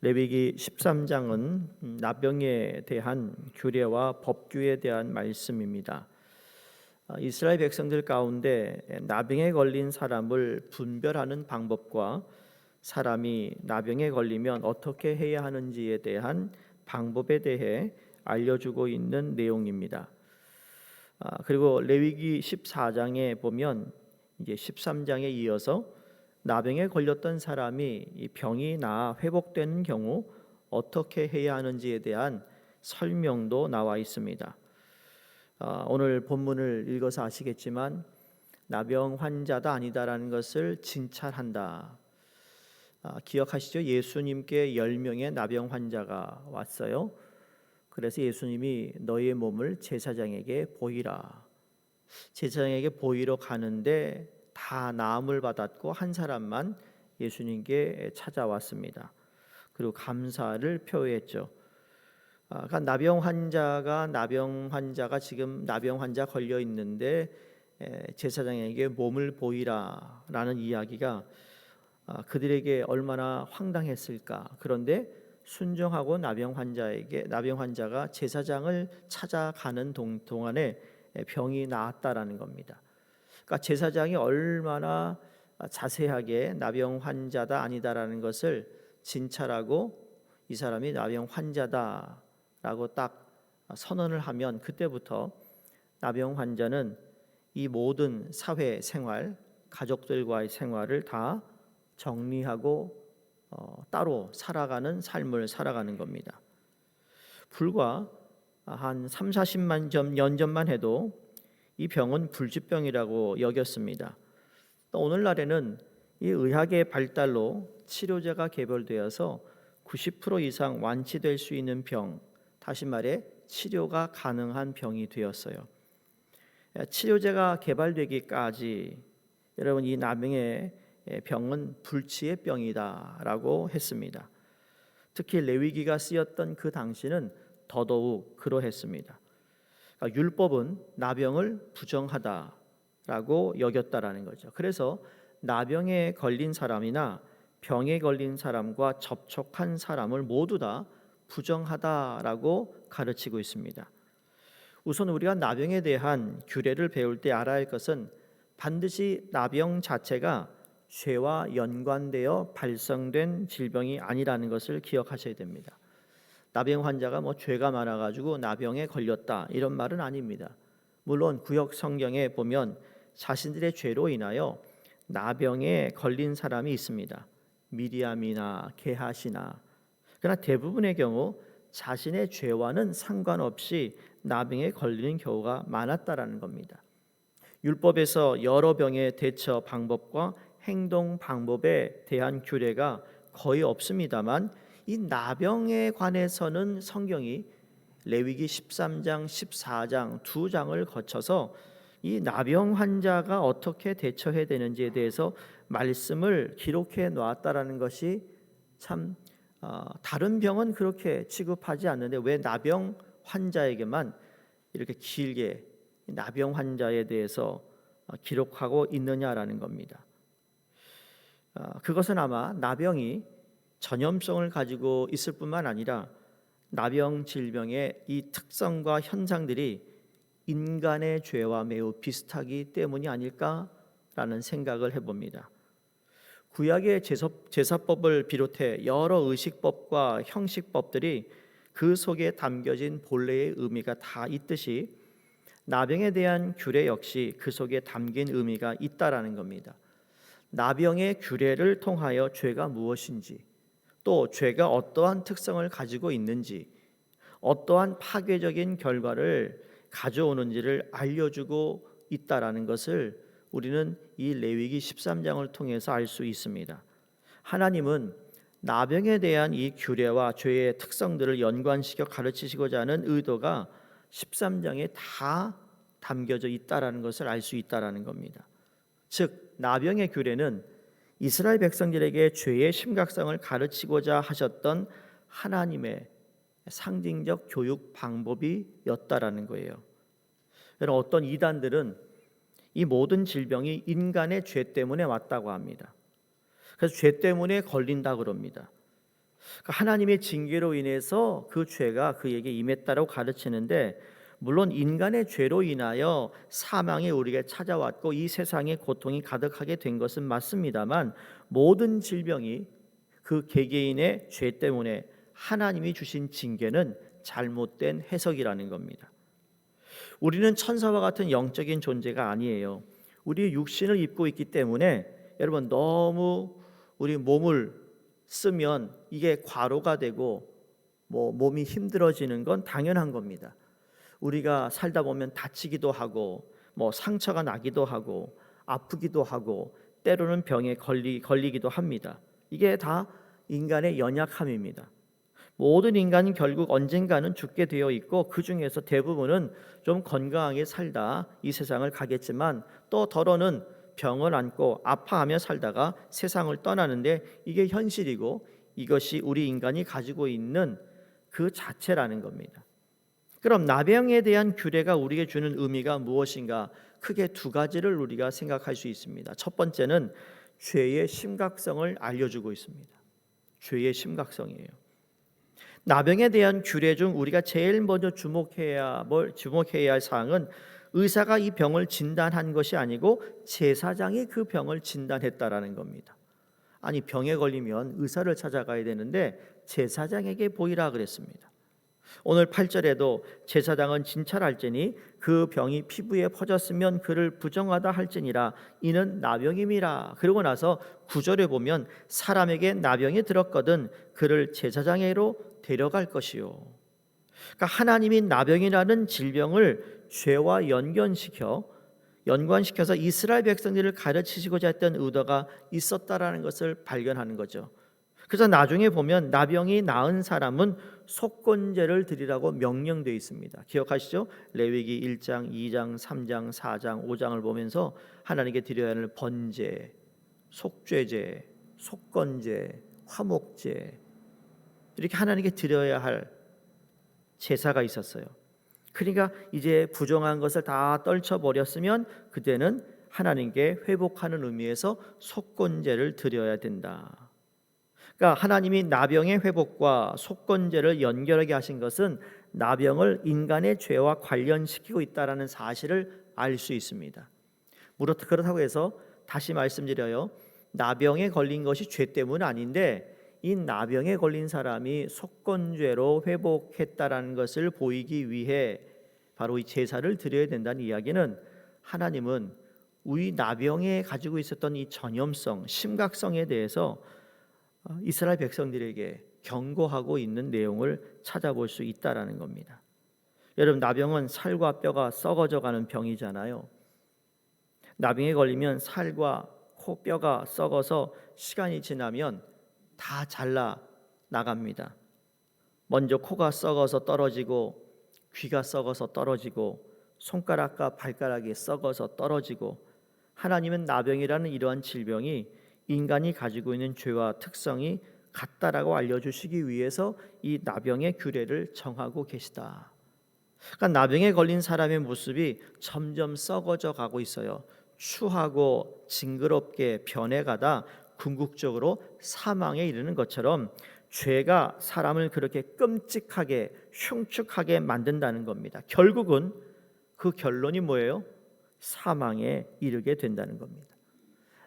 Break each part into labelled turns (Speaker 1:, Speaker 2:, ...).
Speaker 1: 레위기 13장은 나병에 대한 규례와 법규에 대한 말씀입니다. 이스라엘 백성들 가운데 나병에 걸린 사람을 분별하는 방법과 사람이 나병에 걸리면 어떻게 해야 하는지에 대한 방법에 대해 알려주고 있는 내용입니다. 그리고 레위기 14장에 보면 이제 13장에 이어서 나병에 걸렸던 사람이 이 병이 나아 회복되는 경우 어떻게 해야 하는지에 대한 설명도 나와 있습니다. 오늘 본문을 읽어서 아시겠지만 나병 환자다 아니다라는 것을 진찰한다. 기억하시죠? 예수님께 10명의 나병 환자가 왔어요. 그래서 예수님이 너희의 몸을 제사장에게 보이라. 제사장에게 보이러 가는데 다 나음을 받았고 한 사람만 예수님께 찾아왔습니다. 그리고 감사를 표했죠. 그러니까 나병 환자가 지금 나병 환자 걸려 있는데 제사장에게 몸을 보이라라는 이야기가 그들에게 얼마나 황당했을까. 그런데 순종하고 나병 환자가 제사장을 찾아가는 동안에 병이 나았다라는 겁니다. 그러니까 제사장이 얼마나 자세하게 나병 환자다 아니다라는 것을 진찰하고 이 사람이 나병 환자다라고 딱 선언을 하면 그때부터 나병 환자는 이 모든 사회 생활, 가족들과의 생활을 다 정리하고 따로 살아가는 삶을 살아가는 겁니다. 불과 한 30-40만 년 전만 해도 이 병은 불치병이라고 여겼습니다. 또 오늘날에는 이 의학의 발달로 치료제가 개발되어서 90% 이상 완치될 수 있는 병, 다시 말해 치료가 가능한 병이 되었어요. 치료제가 개발되기까지 여러분 이 나병의 병은 불치의 병이다라고 했습니다. 특히 레위기가 쓰였던 그 당시는 더더욱 그러했습니다. 그러니까 율법은 나병을 부정하다라고 여겼다라는 거죠. 그래서 나병에 걸린 사람이나 병에 걸린 사람과 접촉한 사람을 모두 다 부정하다라고 가르치고 있습니다. 우선 우리가 나병에 대한 규례를 배울 때 알아야 할 것은 반드시 나병 자체가 죄와 연관되어 발생된 질병이 아니라는 것을 기억하셔야 됩니다. 나병 환자가 죄가 많아가지고 나병에 걸렸다 이런 말은 아닙니다. 물론 구약 성경에 보면 자신들의 죄로 인하여 나병에 걸린 사람이 있습니다. 미리암이나 게하시나. 그러나 대부분의 경우 자신의 죄와는 상관없이 나병에 걸리는 경우가 많았다라는 겁니다. 율법에서 여러 병의 대처 방법과 행동 방법에 대한 규례가 거의 없습니다만 이 나병에 관해서는 성경이 레위기 13장, 14장 두 장을 거쳐서 이 나병 환자가 어떻게 대처해야 되는지에 대해서 말씀을 기록해 놓았다라는 것이 참 다른 병은 그렇게 취급하지 않는데 왜 나병 환자에게만 이렇게 길게 나병 환자에 대해서 기록하고 있느냐라는 겁니다. 그것은 아마 나병이 전염성을 가지고 있을 뿐만 아니라 나병 질병의 이 특성과 현상들이 인간의 죄와 매우 비슷하기 때문이 아닐까라는 생각을 해봅니다. 구약의 제사법을 비롯해 여러 의식법과 형식법들이 그 속에 담겨진 본래의 의미가 다 있듯이 나병에 대한 규례 역시 그 속에 담긴 의미가 있다라는 겁니다. 나병의 규례를 통하여 죄가 무엇인지, 또 죄가 어떠한 특성을 가지고 있는지, 어떠한 파괴적인 결과를 가져오는지를 알려주고 있다라는 것을 우리는 이 레위기 13장을 통해서 알 수 있습니다. 하나님은 나병에 대한 이 규례와 죄의 특성들을 연관시켜 가르치시고자 하는 의도가 13장에 다 담겨져 있다라는 것을 알 수 있다라는 겁니다. 즉 나병의 규례는 이스라엘 백성들에게 죄의 심각성을 가르치고자 하셨던 하나님의 상징적 교육 방법이었다라는 거예요. 여러분 어떤 이단들은 이 모든 질병이 인간의 죄 때문에 왔다고 합니다. 그래서 죄 때문에 걸린다 그럽니다. 하나님의 징계로 인해서 그 죄가 그에게 임했다고 가르치는데, 물론 인간의 죄로 인하여 사망이 우리에게 찾아왔고 이 세상에 고통이 가득하게 된 것은 맞습니다만, 모든 질병이 그 개개인의 죄 때문에 하나님이 주신 징계는 잘못된 해석이라는 겁니다. 우리는 천사와 같은 영적인 존재가 아니에요. 우리 육신을 입고 있기 때문에 여러분, 너무 우리 몸을 쓰면 이게 과로가 되고 몸이 힘들어지는 건 당연한 겁니다. 우리가 살다 보면 다치기도 하고 상처가 나기도 하고 아프기도 하고 때로는 병에 걸리기도 합니다. 이게 다 인간의 연약함입니다. 모든 인간은 결국 언젠가는 죽게 되어 있고, 그 중에서 대부분은 좀 건강하게 살다 이 세상을 가겠지만, 또 더러는 병을 안고 아파하며 살다가 세상을 떠나는데, 이게 현실이고 이것이 우리 인간이 가지고 있는 그 자체라는 겁니다. 그럼 나병에 대한 규례가 우리에게 주는 의미가 무엇인가? 크게 두 가지를 우리가 생각할 수 있습니다. 첫 번째는 죄의 심각성을 알려주고 있습니다. 죄의 심각성이에요. 나병에 대한 규례 중 우리가 제일 먼저 주목해야 할 사항은, 의사가 이 병을 진단한 것이 아니고 제사장이 그 병을 진단했다라는 겁니다. 아니, 병에 걸리면 의사를 찾아가야 되는데 제사장에게 보이라 그랬습니다. 오늘 8절에도 제사장은 진찰할지니 그 병이 피부에 퍼졌으면 그를 부정하다 할지니라, 이는 나병임이라. 그러고 나서 9절에 보면, 사람에게 나병이 들었거든 그를 제사장에게로 데려갈 것이요. 그러니까 하나님이 나병이라는 질병을 죄와 연관시켜서 이스라엘 백성들을 가르치시고자 했던 의도가 있었다라는 것을 발견하는 거죠. 그래서 나중에 보면 나병이 나은 사람은 속건제를 드리라고 명령되어 있습니다. 기억하시죠? 레위기 1장, 2장, 3장, 4장, 5장을 보면서 하나님께 드려야 할 번제, 속죄제, 속건제, 화목제, 이렇게 하나님께 드려야 할 제사가 있었어요. 그러니까 이제 부정한 것을 다 떨쳐버렸으면 그때는 하나님께 회복하는 의미에서 속건제를 드려야 된다. 그러니까 하나님이 나병의 회복과 속건제를 연결하게 하신 것은 나병을 인간의 죄와 관련시키고 있다는 사실을 알 수 있습니다. 그렇다고 해서 다시 말씀드려요. 나병에 걸린 것이 죄 때문은 아닌데, 이 나병에 걸린 사람이 속건죄로 회복했다라는 것을 보이기 위해 바로 이 제사를 드려야 된다는 이야기는, 하나님은 우리 나병에 가지고 있었던 이 전염성, 심각성에 대해서 이스라엘 백성들에게 경고하고 있는 내용을 찾아볼 수 있다라는 겁니다. 여러분, 나병은 살과 뼈가 썩어져가는 병이잖아요. 나병에 걸리면 살과 코, 뼈가 썩어서 시간이 지나면 다 잘라 나갑니다. 먼저 코가 썩어서 떨어지고, 귀가 썩어서 떨어지고, 손가락과 발가락이 썩어서 떨어지고, 하나님은 나병이라는 이러한 질병이 인간이 가지고 있는 죄와 특성이 같다라고 알려주시기 위해서 이 나병의 규례를 정하고 계시다. 그러니까 나병에 걸린 사람의 모습이 점점 썩어져 가고 있어요. 추하고 징그럽게 변해가다 궁극적으로 사망에 이르는 것처럼 죄가 사람을 그렇게 끔찍하게 흉측하게 만든다는 겁니다. 결국은 그 결론이 뭐예요? 사망에 이르게 된다는 겁니다.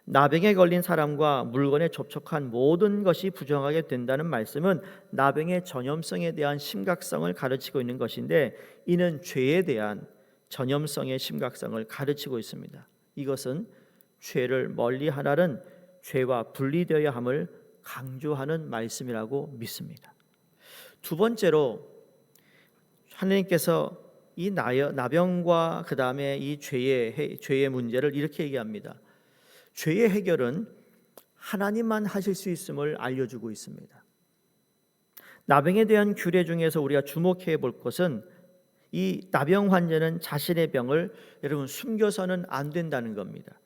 Speaker 1: 나병에 걸린 사람과 물건에 접촉한 모든 것이 부정하게 된다는 말씀은 나병의 전염성에 대한 심각성을 가르치고 있는 것인데, 이는 죄에 대한 전염성의 심각성을 가르치고 있습니다. 이것은 죄를 멀리하라는, 죄와 분리되어야 함을 강조하는 말씀이라고 믿습니다. 두 번째로, 하나님께서 이 나병과 그 다음에 이 죄의 문제를 이렇게 얘기합니다. 죄의 해결은 하나님만 하실 수 있음을 알려주고 있습니다. 나병에 대한 규례 중에서 우리가 주목해 볼 것은, 이 나병 환자는 자신의 병을 여러분 숨겨서는 안 된다는 겁니다.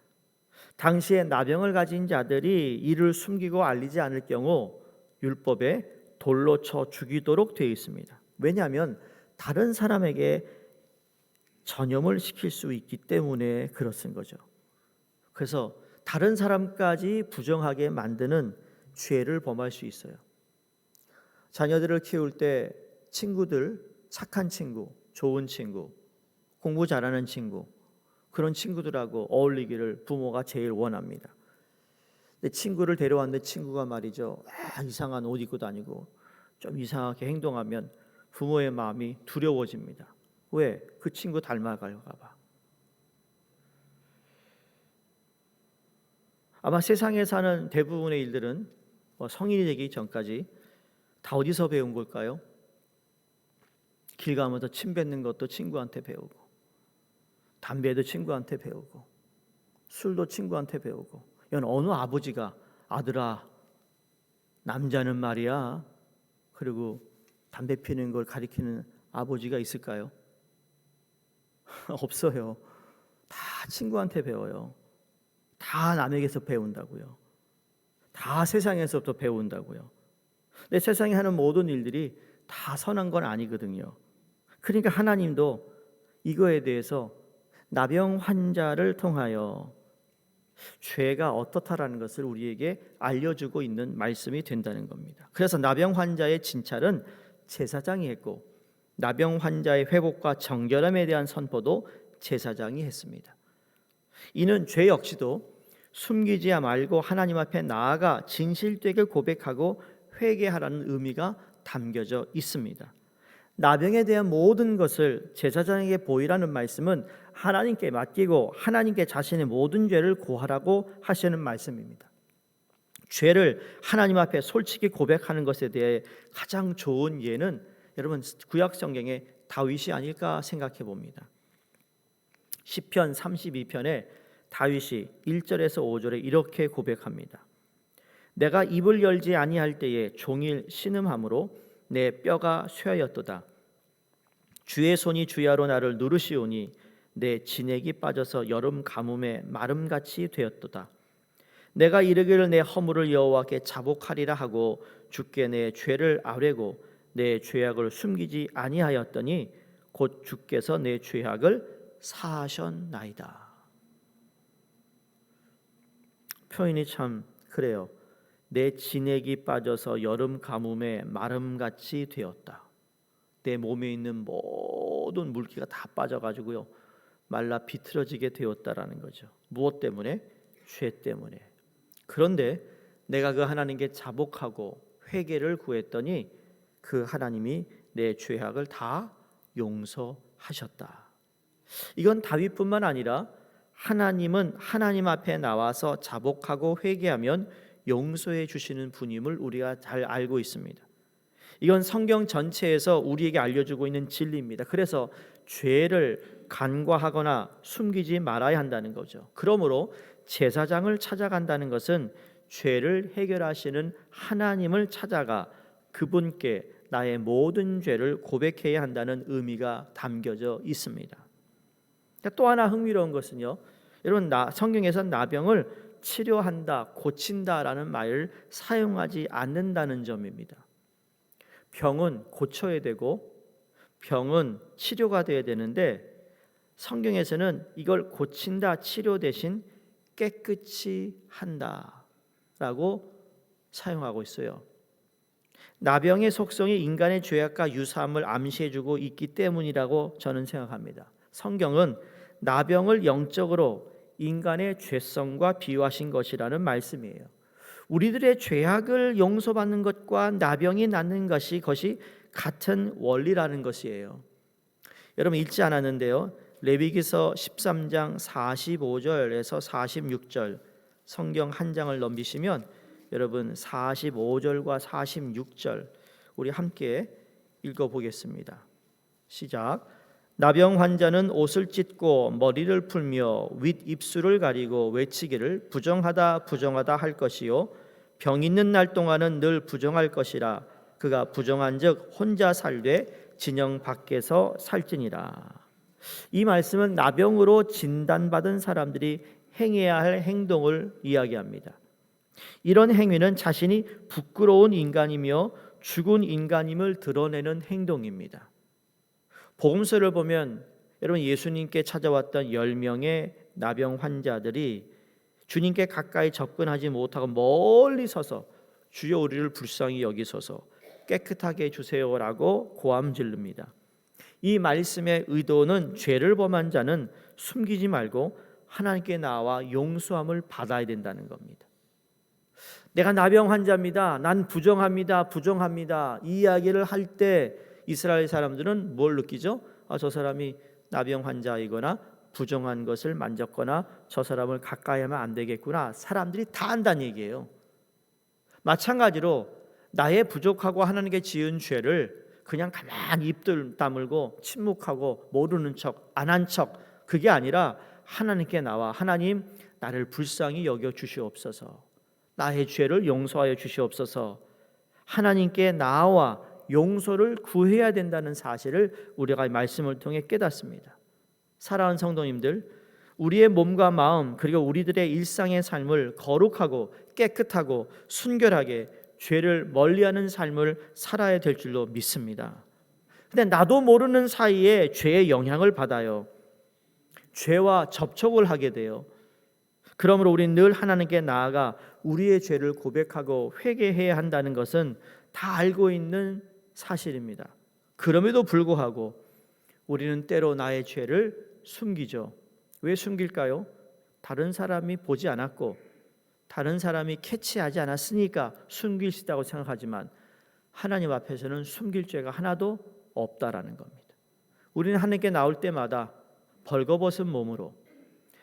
Speaker 1: 당시에 나병을 가진 자들이 이를 숨기고 알리지 않을 경우 율법에 돌로 쳐 죽이도록 되어 있습니다. 왜냐하면 다른 사람에게 전염을 시킬 수 있기 때문에 그렇은 거죠. 그래서 다른 사람까지 부정하게 만드는 죄를 범할 수 있어요. 자녀들을 키울 때 친구들, 착한 친구, 좋은 친구, 공부 잘하는 친구, 그런 친구들하고 어울리기를 부모가 제일 원합니다. 근데 친구를 데려왔는데 친구가 말이죠, 이상한 옷 입고 다니고 좀 이상하게 행동하면 부모의 마음이 두려워집니다. 왜? 그 친구 닮아갈까 봐. 아마 세상에 사는 대부분의 일들은 성인이 되기 전까지 다 어디서 배운 걸까요? 길 가면서 침 뱉는 것도 친구한테 배우고, 담배도 친구한테 배우고, 술도 친구한테 배우고. 이건 어느 아버지가 아들아, 남자는 말이야, 그리고 담배 피는 걸 가리키는 아버지가 있을까요? 없어요. 다 친구한테 배워요. 다 남에게서 배운다고요. 다 세상에서부터 배운다고요. 근데 세상에 하는 모든 일들이 다 선한 건 아니거든요. 그러니까 하나님도 이거에 대해서 나병 환자를 통하여 죄가 어떻다라는 것을 우리에게 알려주고 있는 말씀이 된다는 겁니다. 그래서 나병 환자의 진찰은 제사장이 했고, 나병 환자의 회복과 정결함에 대한 선포도 제사장이 했습니다. 이는 죄 역시도 숨기지 말고 하나님 앞에 나아가 진실되게 고백하고 회개하라는 의미가 담겨져 있습니다. 나병에 대한 모든 것을 제사장에게 보이라는 말씀은 하나님께 맡기고 하나님께 자신의 모든 죄를 고하라고 하시는 말씀입니다. 죄를 하나님 앞에 솔직히 고백하는 것에 대해 가장 좋은 예는 여러분 구약 성경의 다윗이 아닐까 생각해 봅니다. 시편 32편에 다윗이 1절에서 5절에 이렇게 고백합니다. 내가 입을 열지 아니할 때에 종일 신음함으로 내 뼈가 쇠하였도다. 주의 손이 주야로 나를 누르시오니 내 진액이 빠져서 여름 가뭄에 마름같이 되었도다. 내가 이르기를 내 허물을 여호와께 자복하리라 하고 주께 내 죄를 아뢰고 내 죄악을 숨기지 아니하였더니 곧 주께서 내 죄악을 사하셨나이다. 표현이 참 그래요. 내 진액이 빠져서 여름 가뭄에 마름같이 되었다. 내 몸에 있는 모든 물기가 다 빠져가지고요, 말라 비틀어지게 되었다라는 거죠. 무엇 때문에? 죄 때문에. 그런데 내가 그 하나님께 자복하고 회개를 구했더니 그 하나님이 내 죄악을 다 용서하셨다. 이건 다윗뿐만 아니라 하나님은 하나님 앞에 나와서 자복하고 회개하면 용서해 주시는 분임을 우리가 잘 알고 있습니다. 이건 성경 전체에서 우리에게 알려주고 있는 진리입니다. 그래서 죄를 간과하거나 숨기지 말아야 한다는 거죠. 그러므로 제사장을 찾아간다는 것은 죄를 해결하시는 하나님을 찾아가 그분께 나의 모든 죄를 고백해야 한다는 의미가 담겨져 있습니다. 또 하나 흥미로운 것은요, 여러분 성경에서 나병을 치료한다, 고친다라는 말을 사용하지 않는다는 점입니다. 병은 고쳐야 되고 병은 치료가 돼야 되는데 성경에서는 이걸 고친다, 치료 대신 깨끗이 한다라고 사용하고 있어요. 나병의 속성이 인간의 죄악과 유사함을 암시해주고 있기 때문이라고 저는 생각합니다. 성경은 나병을 영적으로 인간의 죄성과 비유하신 것이라는 말씀이에요. 우리들의 죄악을 용서받는 것과 나병이 낫는 것이 같은 원리라는 것이에요. 여러분 읽지 않았는데요, 레위기서 13장 45절에서 46절 성경 한 장을 넘기시면 여러분 45절과 46절 우리 함께 읽어보겠습니다. 시작. 나병 환자는 옷을 찢고 머리를 풀며 윗입술을 가리고 외치기를 부정하다 부정하다 할 것이요 병 있는 날 동안은 늘 부정할 것이라. 그가 부정한즉 혼자 살되 진영 밖에서 살지니라. 이 말씀은 나병으로 진단받은 사람들이 행해야 할 행동을 이야기합니다. 이런 행위는 자신이 부끄러운 인간이며 죽은 인간임을 드러내는 행동입니다. 복음서를 보면 여러분 예수님께 찾아왔던 10명의 나병 환자들이 주님께 가까이 접근하지 못하고 멀리 서서 주여 우리를 불쌍히 여기소서, 깨끗하게 해주세요라고 고함 지릅니다. 이 말씀의 의도는 죄를 범한 자는 숨기지 말고 하나님께 나와 용서함을 받아야 된다는 겁니다. 내가 나병 환자입니다. 난 부정합니다. 이 이야기를 할 때 이스라엘 사람들은 뭘 느끼죠? 저 사람이 나병 환자이거나 부정한 것을 만졌거나 저 사람을 가까이 하면 안 되겠구나. 사람들이 다 안다는 얘기예요. 마찬가지로 나의 부족하고 하나님께 지은 죄를 그냥 가만히 입들 다물고 침묵하고 모르는 척, 안 한 척, 그게 아니라 하나님께 나와 하나님 나를 불쌍히 여겨 주시옵소서, 나의 죄를 용서하여 주시옵소서, 하나님께 나와 용서를 구해야 된다는 사실을 우리가 이 말씀을 통해 깨닫습니다. 사랑하는 성도님들, 우리의 몸과 마음 그리고 우리들의 일상의 삶을 거룩하고 깨끗하고 순결하게 죄를 멀리하는 삶을 살아야 될 줄로 믿습니다. 근데 나도 모르는 사이에 죄의 영향을 받아요. 죄와 접촉을 하게 돼요. 그러므로 우리는 늘 하나님께 나아가 우리의 죄를 고백하고 회개해야 한다는 것은 다 알고 있는 사실입니다. 그럼에도 불구하고 우리는 때로 나의 죄를 숨기죠. 왜 숨길까요? 다른 사람이 보지 않았고 다른 사람이 캐치하지 않았으니까 숨길 수 있다고 생각하지만 하나님 앞에서는 숨길 죄가 하나도 없다라는 겁니다. 우리는 하나님께 나올 때마다 벌거벗은 몸으로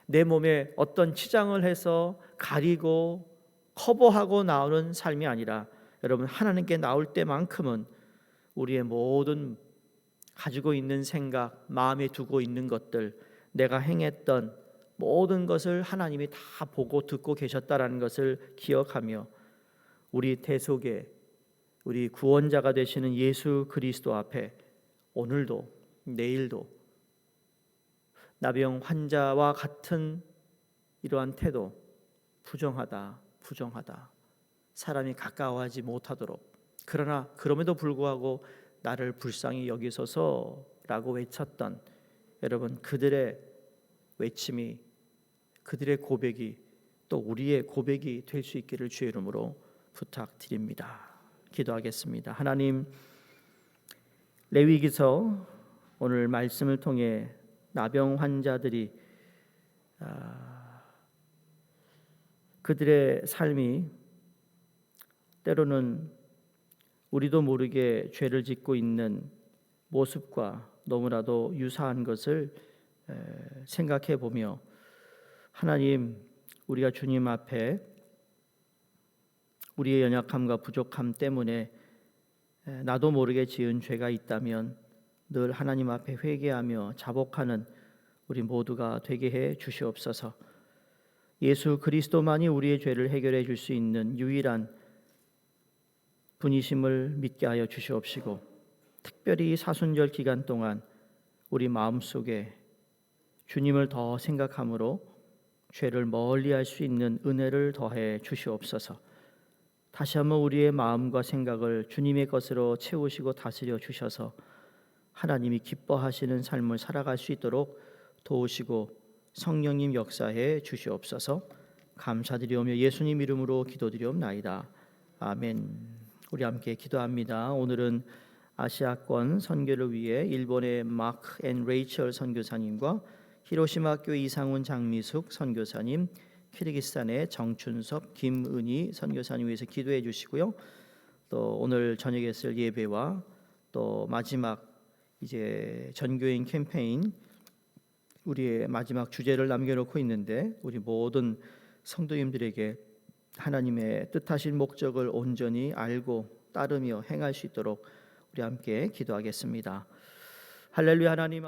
Speaker 1: 내 몸에 어떤 치장을 해서 가리고 커버하고 나오는 삶이 아니라 여러분, 하나님께 나올 때만큼은 우리의 모든 가지고 있는 생각, 마음에 두고 있는 것들, 내가 행했던 모든 것을 하나님이 다 보고 듣고 계셨다라는 것을 기억하며 우리 대속의 우리 구원자가 되시는 예수 그리스도 앞에 오늘도 내일도 나병 환자와 같은 이러한 태도, 부정하다 사람이 가까워하지 못하도록, 그러나 그럼에도 불구하고 나를 불쌍히 여기소서라고 외쳤던 여러분, 그들의 외침이, 그들의 고백이 또 우리의 고백이 될 수 있기를 주의 이름으로 부탁드립니다. 기도하겠습니다. 하나님, 레위기서 오늘 말씀을 통해 나병 환자들이 그들의 삶이 때로는 우리도 모르게 죄를 짓고 있는 모습과 너무나도 유사한 것을 생각해 보며 하나님, 우리가 주님 앞에 우리의 연약함과 부족함 때문에 나도 모르게 지은 죄가 있다면 늘 하나님 앞에 회개하며 자복하는 우리 모두가 되게 해 주시옵소서. 예수 그리스도만이 우리의 죄를 해결해 줄 수 있는 유일한 분이심을 믿게 하여 주시옵시고, 특별히 사순절 기간 동안 우리 마음속에 주님을 더 생각함으로 죄를 멀리할 수 있는 은혜를 더해 주시옵소서. 다시 한번 우리의 마음과 생각을 주님의 것으로 채우시고 다스려 주셔서 하나님이 기뻐하시는 삶을 살아갈 수 있도록 도우시고 성령님 역사해 주시옵소서. 감사드리오며 예수님 이름으로 기도드리옵나이다. 아멘. 우리 함께 기도합니다. 오늘은 아시아권 선교를 위해 일본의 마크 앤 레이첼 선교사님과 히로시마 학교 이상훈 장미숙 선교사님, 키르기스탄의 정춘섭 김은희 선교사님 위해서 기도해 주시고요. 또 오늘 저녁에 쓸 예배와 또 마지막 이제 전교인 캠페인 우리의 마지막 주제를 남겨놓고 있는데 우리 모든 성도님들에게 하나님의 뜻하신 목적을 온전히 알고 따르며 행할 수 있도록 우리 함께 기도하겠습니다. 할렐루야. 하나님